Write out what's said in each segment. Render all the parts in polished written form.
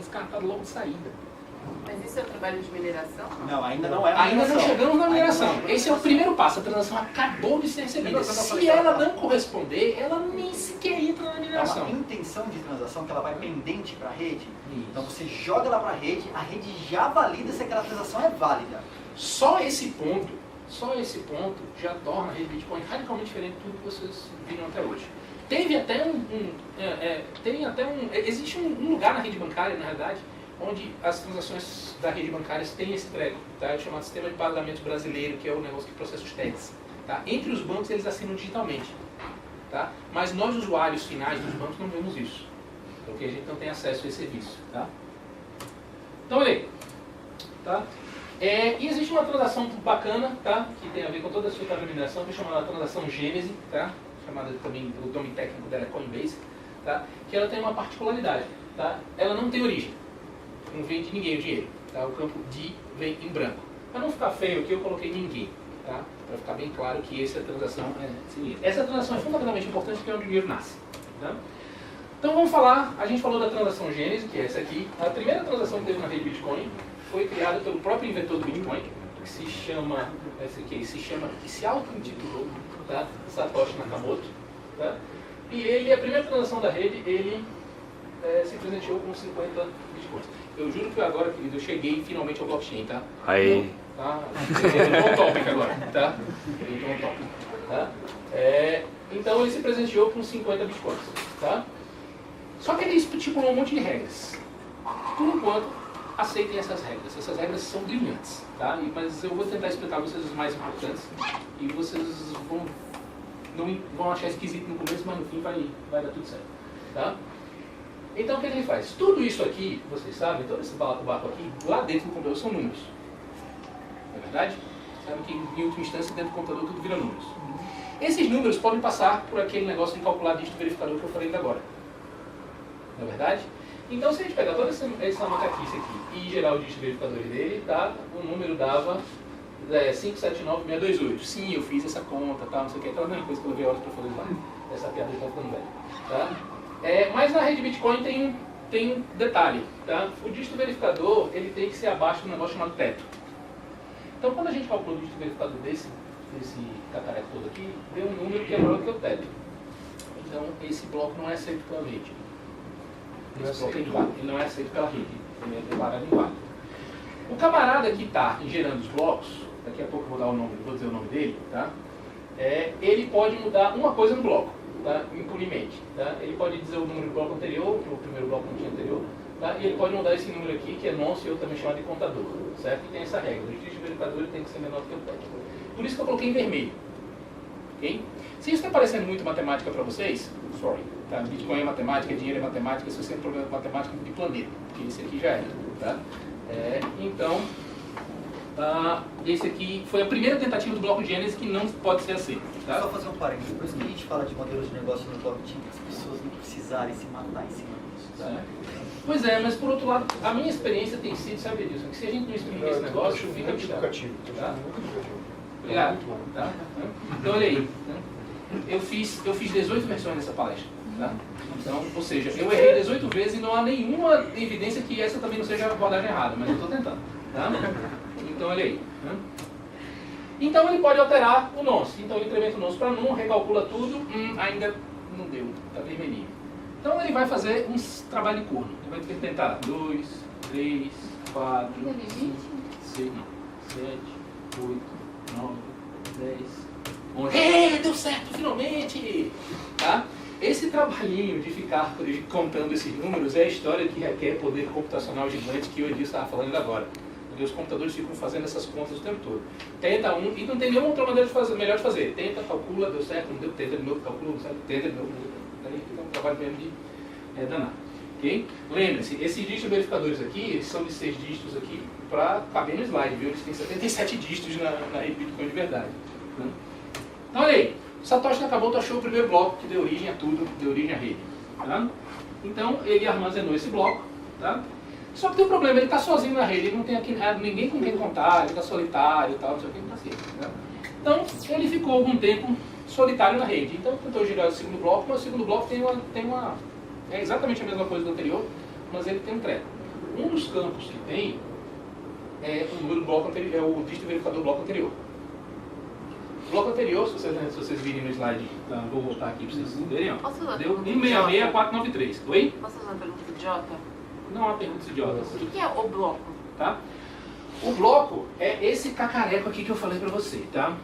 descartado logo de saída. Mas isso é o trabalho de mineração? Não, ainda não é a Ainda mineração. não chegamos na mineração. Esse é o primeiro passo, a transação acabou de ser recebida. Se ela não corresponder, ela nem sequer entra na É mineração. uma intenção de transação que ela vai pendente para a rede. Então você joga ela para a rede já valida se aquela transação é válida. Só esse ponto já torna a rede Bitcoin radicalmente diferente de tudo que vocês viram até hoje. Teve até existe um lugar na rede bancária, na realidade, onde as transações da rede bancária têm esse treco, tá? É chamado Sistema de Pagamento Brasileiro, que é o negócio que processa os TEDs. Tá? Entre os bancos eles assinam digitalmente, tá? Mas nós usuários finais dos bancos não vemos isso, porque a gente não tem acesso a esse serviço. Tá? Então olha aí. Tá? E existe uma transação bacana, tá? Que tem a ver com toda a sua mineração, que é chamada transação Gênese, tá? Chamada também, o nome técnico dela é Coinbase, tá? Que ela tem uma particularidade, tá? Ela não tem origem, não vem de ninguém o dinheiro, tá? O campo de vem em branco. Para não ficar feio aqui, eu coloquei ninguém, tá? Para ficar bem claro que essa transação é seguinte. Essa transação é fundamentalmente importante porque é onde o dinheiro nasce, tá? Então vamos falar, a gente falou da transação Gênese, que é essa aqui. A primeira transação que teve na rede Bitcoin foi criada pelo próprio inventor do Bitcoin, que se chama, que se auto-intitulou, tá? Satoshi Nakamoto, tá? E ele, a primeira transação da rede, ele se presenteou com 50 Bitcoins. Eu juro que agora, querido, eu cheguei finalmente ao blockchain, tá? Aí. Tá? Eu tô tópico agora, tá? Tá? Então ele se presenteou com 50 Bitcoins, tá? Só que ele estipulou um monte de regras. Por enquanto, aceitem essas regras. Essas regras são brilhantes, tá? Mas eu vou tentar explicar para vocês as mais importantes e vocês não vão achar esquisito no começo, mas no fim vai dar tudo certo, tá? Então o que ele faz? Tudo isso aqui, vocês sabem, todo esse balacobaco aqui, lá dentro do computador são números. Não é verdade? Sabe que em última instância dentro do computador tudo vira números. Esses números podem passar por aquele negócio de calcular dígito verificador que eu falei ainda agora. Não é verdade? Então se a gente pegar toda essa macaquice aqui e gerar o dígito verificador dele, tá? O número dava 579628. Sim, eu fiz essa conta, tá? Não sei o que, aquela mesma coisa que eu levei horas para fazer lá. Essa piada já está ficando velha. Tá? Mas na rede Bitcoin tem um detalhe, tá? O dígito verificador ele tem que ser abaixo de um negócio chamado teto. Então quando a gente calcula o dígito verificador desse cacareco todo aqui, deu um número que é maior que o teto. Então esse bloco não é aceito pela rede. Esse bloco é inválido. Ele não é aceito pela rede. Ele é declarado inválido. O camarada que está gerando os blocos, daqui a pouco eu vou dizer o nome dele, tá? Ele pode mudar uma coisa no bloco, tá? Impunemente. Tá? Ele pode dizer o número do bloco anterior, que o primeiro bloco não tinha anterior, tá? E ele pode mudar esse número aqui, que é nonce, ou também chamado de contador, certo? E tem essa regra, o dígito verificador tem que ser menor do que o teto. Por isso que eu coloquei em vermelho, ok? Se isso está parecendo muito matemática para vocês, sorry, tá? Bitcoin é matemática, dinheiro é matemática, se você tem problema com matemática, de planeta, porque esse aqui já é, tá? Então, esse aqui foi a primeira tentativa do bloco Gênese que não pode ser aceito. Tá? Só fazer um parênteses, por isso que a gente fala de modelos de negócio no blockchain, para as pessoas não precisarem se matar em cima disso. Tá? Pois é, mas por outro lado, a minha experiência tem sido, sabe disso, que se a gente não explica esse negócio, fica educativo. Tá? Obrigado. Tá? Então, olha aí. Eu fiz 18 versões dessa palestra. Tá? Então, ou seja, eu errei 18 vezes e não há nenhuma evidência que essa também não seja a abordagem errada, mas eu estou tentando. Tá? Então, olha aí. Então, ele pode alterar o nonce. Então, ele incrementa o nonce para num, recalcula tudo, ainda não deu, está vermelhinho. Então, ele vai fazer um trabalho de corno. Ele vai tentar 2, 3, 4, 5, 6, 7, 8, 9, 10, 11. Deu certo, finalmente! Tá? Esse trabalhinho de ficar contando esses números é a história que requer poder computacional gigante que o Edil estava falando agora. Porque os computadores ficam fazendo essas contas o tempo todo. Tenta um, e não tem nenhuma outra maneira melhor de fazer. Tenta, calcula, deu certo, não deu, tenta de novo, calcula, deu certo, tenta de novo. Daí fica um trabalho mesmo de danar. Okay? Lembre-se, esses dígitos verificadores aqui, eles são de 6 dígitos aqui para caber no slide, viu? Eles têm 77 dígitos na rede Bitcoin de verdade. Né? Então olha aí, Satoshi Nakamoto achou o primeiro bloco que deu origem a tudo, que deu origem à rede. Tá? Então ele armazenou esse bloco, tá? Só que tem um problema, ele está sozinho na rede, ele não tem aqui ninguém com quem contar, ele está solitário e tal, não sei o que, não está assim. Né? Então ele ficou algum tempo solitário na rede. Então tentou girar o segundo bloco, mas o segundo bloco é exatamente a mesma coisa do anterior, mas ele tem um treco. Um dos campos que tem é o número do bloco anterior, é o dígito verificador do bloco anterior. O bloco anterior, se vocês virem no slide, tá? Vou voltar aqui para vocês verem, ó. Posso usar Deu a pergunta idiota? 166493. Oi? Posso fazer uma pergunta idiota? Não há perguntas idiotas. O que é o bloco? Tá? O bloco é esse cacareco aqui que eu falei para você, tá?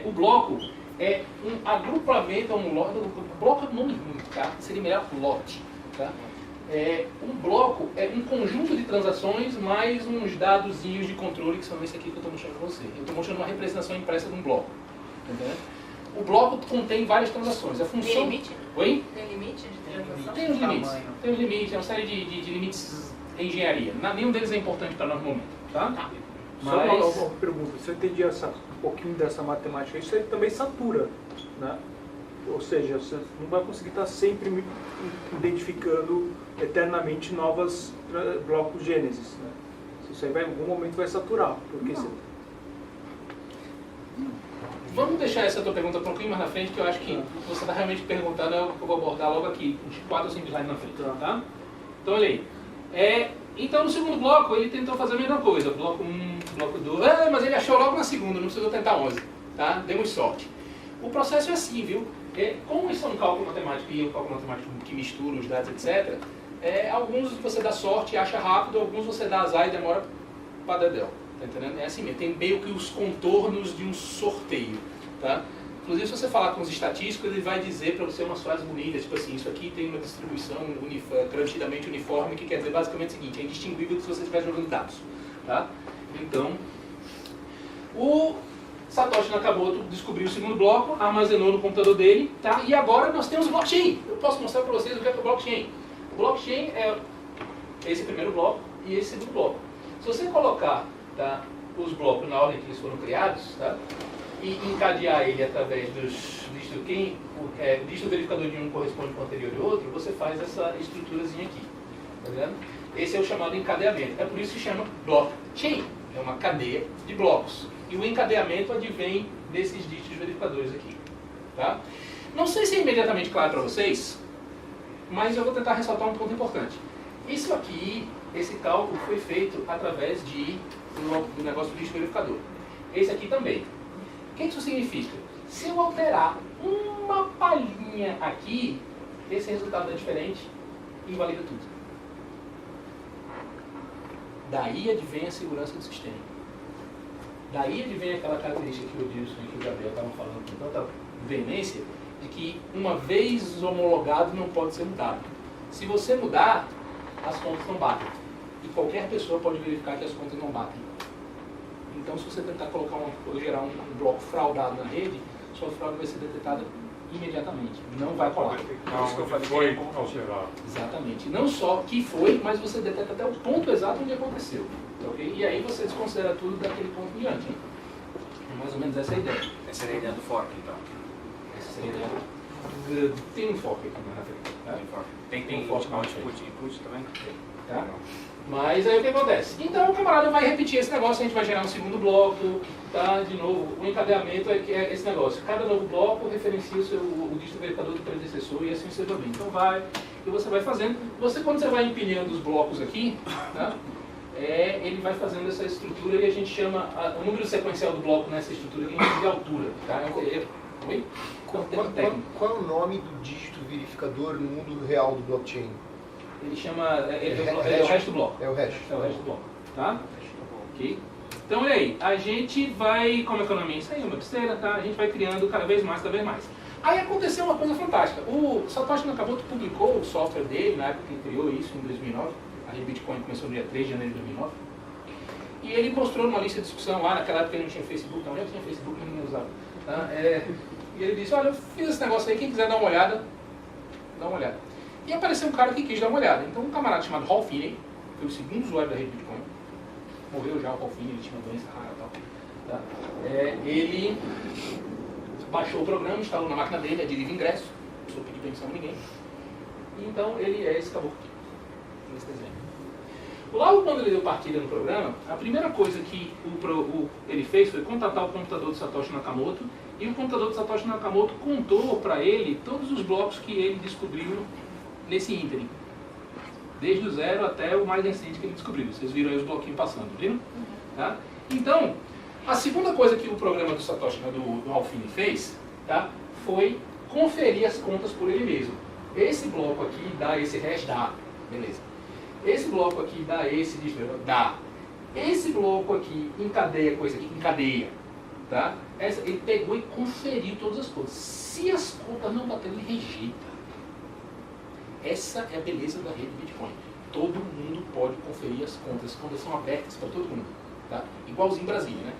O bloco é um agrupamento, bloco é um nome ruim, tá? Seria melhor lote, tá? Um bloco é um conjunto de transações mais uns dadozinhos de controle, que são esse aqui que eu estou mostrando para você. Eu estou mostrando uma representação impressa de um bloco. Entendeu? O bloco contém várias transações. A função... Tem limite? Oi? Tem limite de transação? Tem os limites. Tem os limites, é uma série de limites em engenharia. Nenhum deles é importante para nós no momento. Tá? Só uma pergunta, se eu entendi um pouquinho dessa matemática, isso aí também satura, né? Ou seja, você não vai conseguir estar sempre identificando eternamente novos blocos gênesis, né? Isso aí em algum momento vai saturar, porque Vamos deixar essa tua pergunta um pouquinho mais na frente, que eu acho que você está realmente perguntando, é o que eu vou abordar logo aqui, uns 4 ou 5 slides na frente. Tá? Então, olha aí. Então, no segundo bloco, ele tentou fazer a mesma coisa. Bloco 1, bloco 2. Mas ele achou logo na segunda, não precisou tentar 11. Tá? Demos sorte. O processo é assim, viu? Como isso é um cálculo matemático e é um cálculo matemático que mistura os dados, etc., alguns você dá sorte e acha rápido, alguns você dá azar e demora para dedéu. Tá entendendo? É assim mesmo. Tem meio que os contornos de um sorteio. Tá? Inclusive, se você falar com os estatísticos, ele vai dizer para você umas frases bonitas, tipo assim, isso aqui tem uma distribuição garantidamente uniforme, que quer dizer basicamente o seguinte, é indistinguível se você estiver jogando dados. Tá? Então, o Satoshi Nakamoto descobriu o segundo bloco, armazenou no computador dele, tá? E agora nós temos o blockchain. Eu posso mostrar para vocês o que é o blockchain. O blockchain é esse primeiro bloco e esse segundo bloco. Se você colocar, tá, os blocos na ordem que eles foram criados, tá, e encadear ele através dos dígito verificador de um corresponde com o anterior e outro, você faz essa estruturazinha aqui. Tá vendo? Esse é o chamado encadeamento. É por isso que se chama blockchain. É uma cadeia de blocos. E o encadeamento advém desses dígitos verificadores aqui. Tá? Não sei se é imediatamente claro para vocês, mas eu vou tentar ressaltar um ponto importante. Isso aqui, esse cálculo foi feito através do negócio do dígito verificador. Esse aqui também. O que isso significa? Se eu alterar uma palhinha aqui, esse resultado é diferente e invalida tudo. Daí advém a segurança do sistema. Daí advém aquela característica que o Dilson e que o Gabriel estavam falando com tanta veemência, de que uma vez homologado não pode ser mudado. Se você mudar, as contas não batem. E qualquer pessoa pode verificar que as contas não batem. Então, se você tentar gerar um bloco fraudado na rede, sua fraude vai ser detectada imediatamente. Não vai colar. Não, foi alterado. Exatamente. Não só que foi, mas você detecta até o ponto exato onde aconteceu. Okay? E aí você desconsidera tudo daquele ponto em diante. Hein? Mais ou menos essa é a ideia. Essa seria a ideia do fork, então. Essa seria a ideia. Tem um fork aqui na frente. Tá? Tem um fork input também? Tá? Mas aí o que acontece? Então o camarada vai repetir esse negócio, a gente vai gerar um segundo bloco, tá? De novo, o encadeamento é esse negócio. Cada novo bloco referencia o dígito verificador do predecessor e assim sucessivamente. Então e você vai fazendo. Quando você vai empilhando os blocos aqui, tá? Ele vai fazendo essa estrutura e a gente chama o número sequencial do bloco nessa estrutura que a gente chama de altura. Tá? Oi? Qual é o nome do dígito verificador no mundo real do blockchain? Ele chama. É o resto do bloco. É o hash. É o resto do bloco. Tá? Ok? Então, olha aí. A gente vai. Como economia, isso aí é uma besteira, tá? A gente vai criando cada vez mais. Aí aconteceu uma coisa fantástica. O Satoshi Nakamoto publicou o software dele, na época que ele criou isso, em 2009. A rede Bitcoin começou no dia 3 de janeiro de 2009. E ele mostrou numa lista de discussão lá, naquela época ele não tinha Facebook, então já tinha Facebook e ninguém usava. Tá? E ele disse: olha, eu fiz esse negócio aí, quem quiser dar uma olhada, dá uma olhada. E apareceu um cara que quis dar uma olhada. Então um camarada chamado Hal Finney, foi o segundo usuário da rede Bitcoin, morreu já o Hal Finney, ele tinha uma doença rara e tal. Tá? Ele baixou o programa, instalou na máquina dele, aderiva ingresso, não precisou pedir permissão a ninguém. E então ele é esse caboclo aqui, nesse desenho. Logo quando ele deu partida no programa, a primeira coisa que ele fez foi contatar o computador do Satoshi Nakamoto, e o computador do Satoshi Nakamoto contou para ele todos os blocos que ele descobriu nesse ínterim. Desde o 0 até o mais recente que ele descobriu. Vocês viram aí os bloquinhos passando, viram? Tá? Então, a segunda coisa que o programa do Satoshi, né, do Ralph Finney fez, tá, foi conferir as contas por ele mesmo. Esse bloco aqui dá esse hash, dá. Beleza. Esse bloco aqui dá esse, dá. Esse bloco aqui encadeia coisa aqui, encadeia. Tá? Ele pegou e conferiu todas as contas. Se as contas não baterem, ele rejeita. Essa é a beleza da rede Bitcoin. Todo mundo pode conferir as contas. As contas são abertas para todo mundo. Tá? Igualzinho em Brasília, né?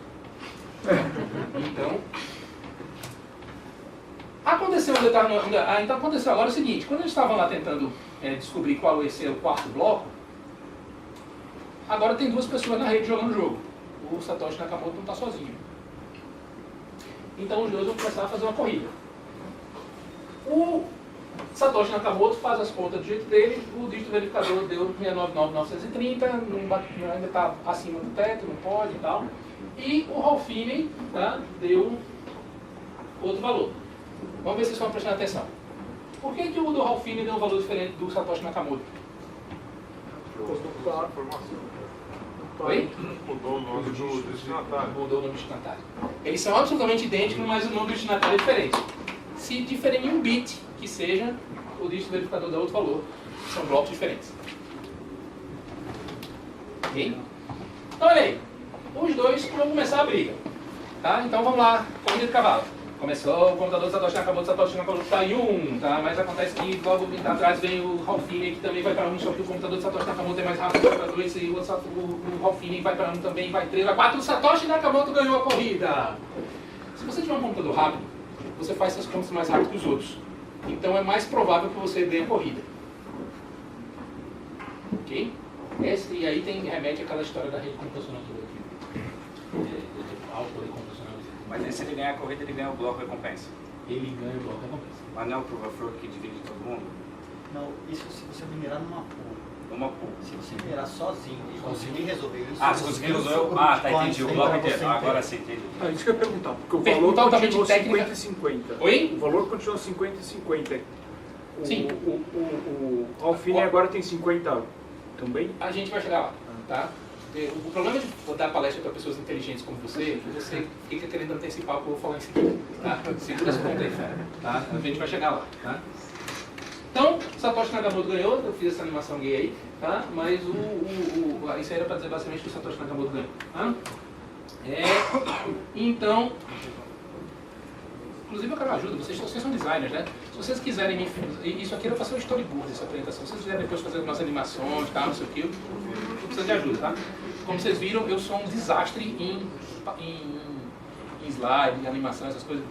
Então, aconteceu então aconteceu agora o seguinte. Quando eles estavam lá tentando descobrir qual ia ser o quarto bloco, agora tem duas pessoas na rede jogando o jogo. O Satoshi Nakamoto não está sozinho. Então os dois vão começar a fazer uma corrida. O Satoshi Nakamoto faz as contas do jeito dele, o dígito verificador deu 699.930, ainda está acima do teto, não pode e tal. E o Ralph Finney, tá, deu outro valor. Vamos ver se vocês estão prestando atenção. Por que o do Ralph Finney deu um valor diferente do Satoshi Nakamoto? Oi? Mudou o nome do destinatário. Mudou o nome do destinatário. Eles são absolutamente idênticos, mas o nome do destinatário é diferente. Se diferir em um bit, que seja, o dígito verificador dá outro valor. São blocos diferentes. Ok? Então, olha aí. Os dois vão começar a briga. Tá? Então, vamos lá. Corrida de cavalo. Começou, o computador do Satoshi Nakamoto está em 1, tá? Mas acontece que logo atrás vem o Ralph Finney, que também vai para 1, só que o computador do Satoshi Nakamoto é mais rápido, vai para 2, e o Ralph Finney vai para 1 também, vai 3, vai 4, o Satoshi Nakamoto ganhou a corrida. Se você tiver um computador rápido, você faz suas contas mais rápido que os outros. Então é mais provável que você ganhe a corrida. Ok? E aí remete àquela história da rede computacional toda aqui. Alto poder computacional. Mas se ele ganhar a corrida, ele ganha o bloco recompensa. Ele ganha o bloco recompensa. Mas não é o proof of work que divide todo mundo? Não, isso se você minerar numa pool. Uma pool. Se você minerar sozinho e conseguir resolver isso... Se conseguir resolver... Tá, entendi. O bloco inteiro. Agora sim, entendi. Isso que eu ia perguntar, porque o Pergunta valor altamente continua técnica. 50 e 50. Oi? O valor continua 50 e 50. Sim. O Ralph Finney agora tem 50 também? A gente vai chegar lá, tá? O problema de dar palestra para pessoas inteligentes como você é que você fica querendo antecipar o que eu vou falar em seguida, tá? Segura essa ponta aí, tá? A gente vai chegar lá, tá? Então, Satoshi Nakamoto ganhou, eu fiz essa animação gay aí, tá? Mas isso aí era para dizer basicamente que o Satoshi Nakamoto ganhou, tá? Então, inclusive eu quero ajuda, vocês são designers, né? Se vocês quiserem, isso aqui era para fazer um storyboard dessa apresentação, se vocês quiserem depois fazer umas animações, tá? Não sei o que, eu preciso de ajuda, tá? Como vocês viram, eu sou um desastre em slide, em animação, essas coisas.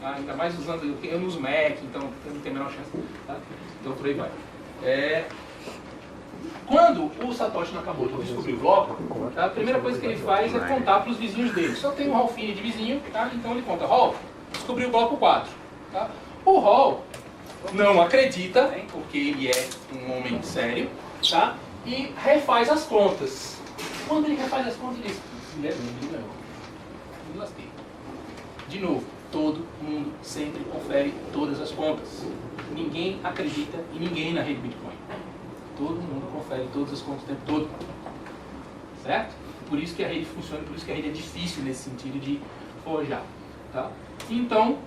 Tá? Ainda mais usando, eu não uso Mac, então eu não tenho a menor chance, tá? Então por aí vai. Quando o Satoshi Nakamoto descobriu o bloco, tá? A primeira coisa que ele faz é contar para os vizinhos dele. Só tem um Ralph Finney de vizinho, tá? Então ele conta, Ralph, descobriu o bloco 4. Tá? O Ralph não acredita, porque ele é um homem sério, tá? E refaz as contas. Quando ele refaz as contas, ele diz, não, me lasquei. De novo, todo mundo sempre confere todas as contas. Ninguém acredita em ninguém na rede Bitcoin. Todo mundo confere todas as contas o tempo todo. Certo? Por isso que a rede funciona, por isso que a rede é difícil nesse sentido de forjar. Tá? Então,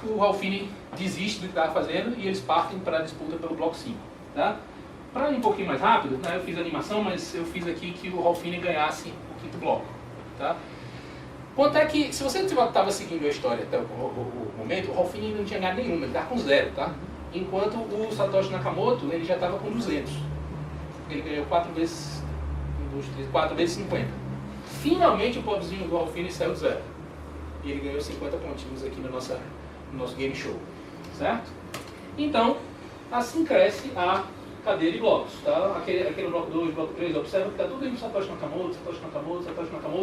o Ralph Finney desiste do que estava fazendo e eles partem para a disputa pelo bloco 5. Tá? Para ir um pouquinho mais rápido, né, eu fiz a animação, mas eu fiz aqui que o Ralph Finney ganhasse o quinto bloco. Tá? Quanto é que, se você estava seguindo a história até o momento, o Ralph Finney não tinha ganhado nenhuma, ele estava com 0, tá? Enquanto o Satoshi Nakamoto, ele já estava com 200. Ele ganhou 4 vezes 50. Finalmente o pobrezinho do Ralph Finney saiu do 0. E ele ganhou 50 pontinhos aqui no nosso game show. Certo? Então, assim cresce a cadeia de blocos. Tá? Aquele bloco 2, bloco 3, observa que está tudo indo Satoshi Nakamoto,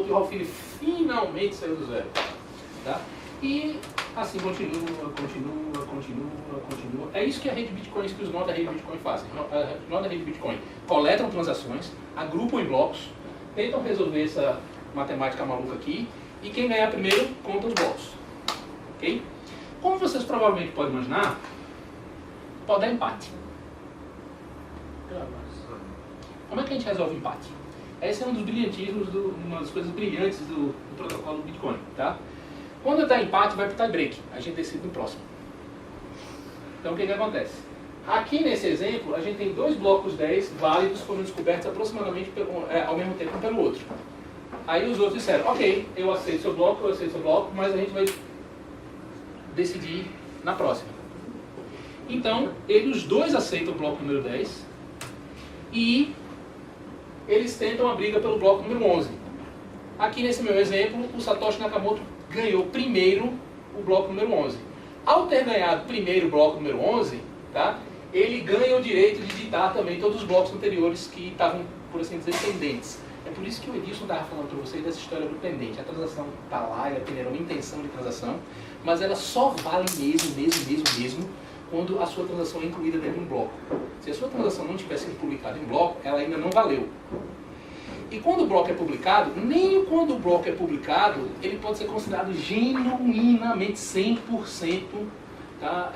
e o Ralph Finney finalmente saiu do 0. Tá? E assim continua. É isso que a rede Bitcoin, isso que os nós da rede Bitcoin fazem. Os nós da rede Bitcoin coletam transações, agrupam em blocos, tentam resolver essa matemática maluca aqui, e quem ganhar primeiro conta os blocos. Ok? Como vocês provavelmente podem imaginar, pode dar empate. Como é que a gente resolve empate? Esse é um dos brilhantismos, uma das coisas brilhantes do protocolo do Bitcoin, tá? Quando dá empate, vai para o tie break. A gente decide no próximo. Então, o que acontece? Aqui, nesse exemplo, a gente tem dois blocos 10 válidos foram descobertos aproximadamente ao mesmo tempo um pelo outro. Aí os outros disseram, ok, eu aceito seu bloco, mas a gente vai decidir na próxima. Então, os dois aceitam o bloco número 10 e eles tentam a briga pelo bloco número 11. Aqui nesse meu exemplo, o Satoshi Nakamoto ganhou primeiro o bloco número 11. Ao ter ganhado primeiro o bloco número 11, tá, ele ganha o direito de digitar também todos os blocos anteriores que estavam, por assim dizer, pendentes. É por isso que o Edilson estava falando para vocês dessa história do pendente. A transação está lá, ela tem uma intenção de transação, mas ela só vale mesmo, quando a sua transação é incluída dentro de um bloco. Se a sua transação não tivesse sido publicada em bloco, ela ainda não valeu. E quando o bloco é publicado, nem quando o bloco é publicado, ele pode ser considerado genuinamente 100% tá,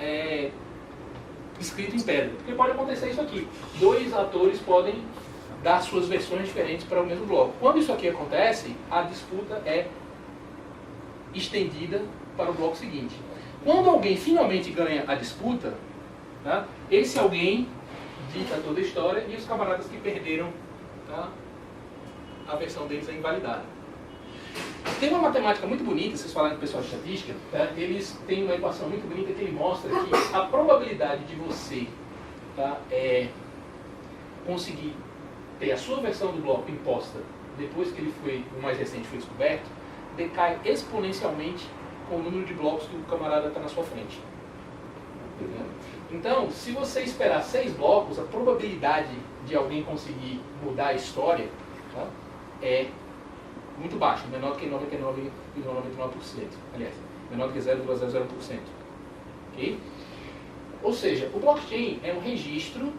escrito em pedra. Porque pode acontecer isso aqui. Dois atores podem dar suas versões diferentes para o mesmo bloco. Quando isso aqui acontece, a disputa é estendida para o bloco seguinte. Quando alguém finalmente ganha a disputa, tá, esse alguém dita toda a história e os camaradas que perderam, tá, a versão deles é invalidada. Tem uma matemática muito bonita, vocês falaram com o pessoal de estatística, tá, eles têm uma equação muito bonita que ele mostra que a probabilidade de você, tá, conseguir ter a sua versão do bloco imposta depois que o mais recente foi descoberto, decai exponencialmente com o número de blocos que o camarada está na sua frente. Entendeu? Então, se você esperar 6 blocos, a probabilidade de alguém conseguir mudar a história, tá, é muito baixa, menor do que 99,99%. Aliás, menor do que 0,00%. Ok? Ou seja, o blockchain é um registro